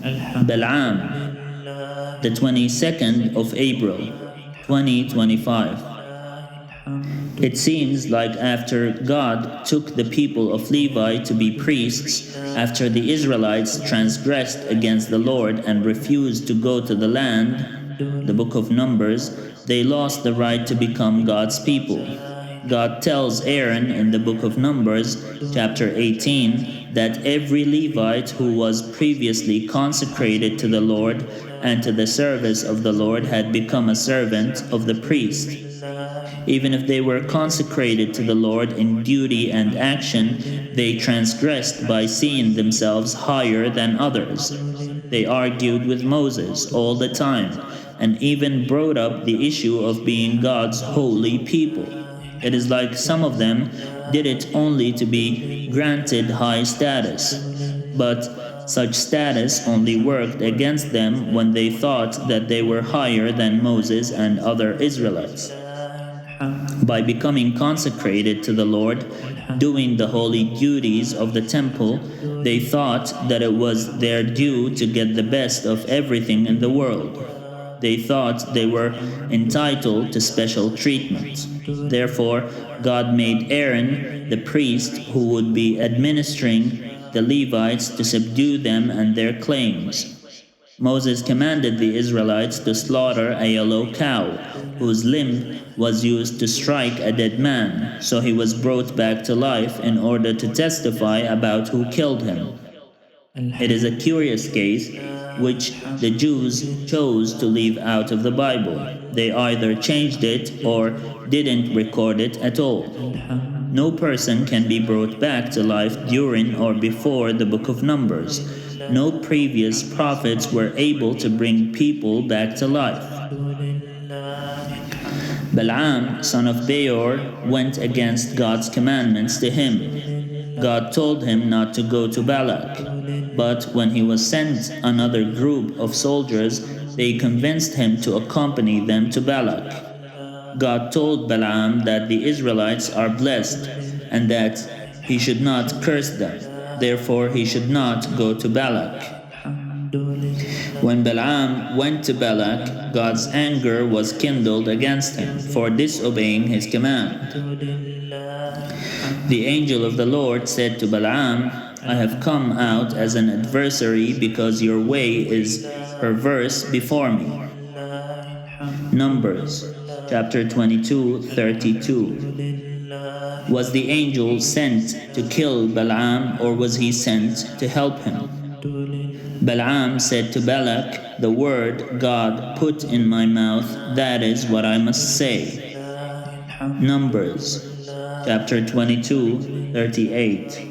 Balaam, the 22nd of April, 2025. It seems like after God took the people of Levi to be priests, after the Israelites transgressed against the Lord and refused to go to the land, the book of Numbers, they lost the right to become God's people. God tells Aaron in the book of Numbers, chapter 18, that every Levite who was previously consecrated to the Lord and to the service of the Lord had become a servant of the priest. Even if they were consecrated to the Lord in duty and action, they transgressed by seeing themselves higher than others. They argued with Moses all the time, and even brought up the issue of being God's holy people. It is like some of them did it only to be granted high status. But such status only worked against them when they thought that they were higher than Moses and other Israelites. By becoming consecrated to the Lord, doing the holy duties of the temple, they thought that it was their due to get the best of everything in the world. They thought they were entitled to special treatment. Therefore, God made Aaron the priest who would be administering the Levites to subdue them and their claims. Moses commanded the Israelites to slaughter a yellow cow, whose limb was used to strike a dead man, so he was brought back to life in order to testify about who killed him. It is a curious case which the Jews chose to leave out of the Bible. They either changed it or didn't record it at all. No person can be brought back to life during or before the book of Numbers. No previous prophets were able to bring people back to life. Balaam, son of Beor, went against God's commandments to him. God told him not to go to Balak. But when he was sent another group of soldiers, they convinced him to accompany them to Balak. God told Balaam that the Israelites are blessed and that he should not curse them. Therefore, he should not go to Balak. When Balaam went to Balak, God's anger was kindled against him for disobeying his command. The angel of the Lord said to Balaam, I have come out as an adversary because your way is perverse before me. Numbers chapter 22:32. Was the angel sent to kill Balaam, or was he sent to help him? Balaam said to Balak, the word God put in my mouth, that is what I must say. Numbers chapter 22:38.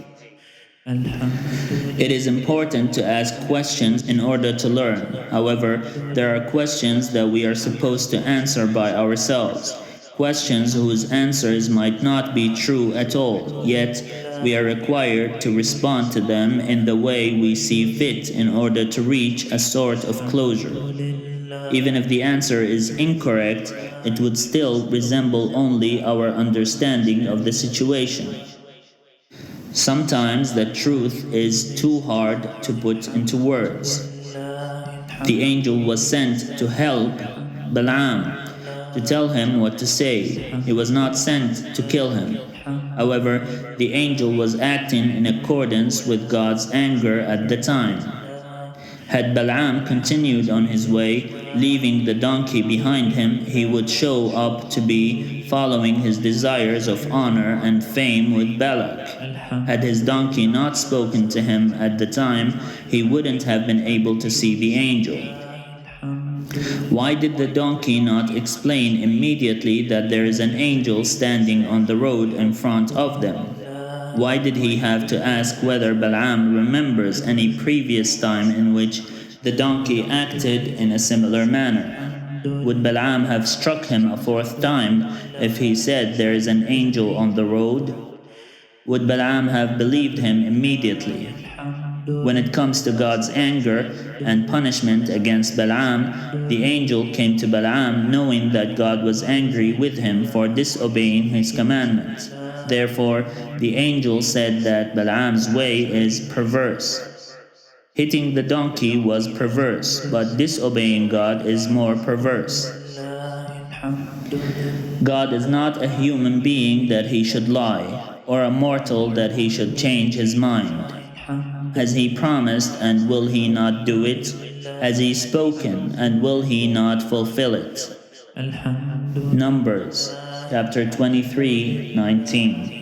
It is important to ask questions in order to learn. However, there are questions that we are supposed to answer by ourselves, questions whose answers might not be true at all, yet we are required to respond to them in the way we see fit in order to reach a sort of closure. Even if the answer is incorrect, it would still resemble only our understanding of the situation. Sometimes the truth is too hard to put into words. The angel was sent to help Balaam, to tell him what to say. He was not sent to kill him. However, the angel was acting in accordance with God's anger at the time. Had Balaam continued on his way, leaving the donkey behind him, he would show up to be following his desires of honor and fame with Balak. Had his donkey not spoken to him at the time, he wouldn't have been able to see the angel. Why did the donkey not explain immediately that there is an angel standing on the road in front of them? Why did he have to ask whether Balaam remembers any previous time in which the donkey acted in a similar manner? Would Balaam have struck him a fourth time if he said there is an angel on the road? Would Balaam have believed him immediately? When it comes to God's anger and punishment against Balaam, the angel came to Balaam knowing that God was angry with him for disobeying his commandments. Therefore, the angel said that Balaam's way is perverse. Hitting the donkey was perverse, but disobeying God is more perverse. God is not a human being that he should lie, or a mortal that he should change his mind. Has he promised, and will he not do it? Has he spoken, and will he not fulfill it? Numbers chapter 23:19.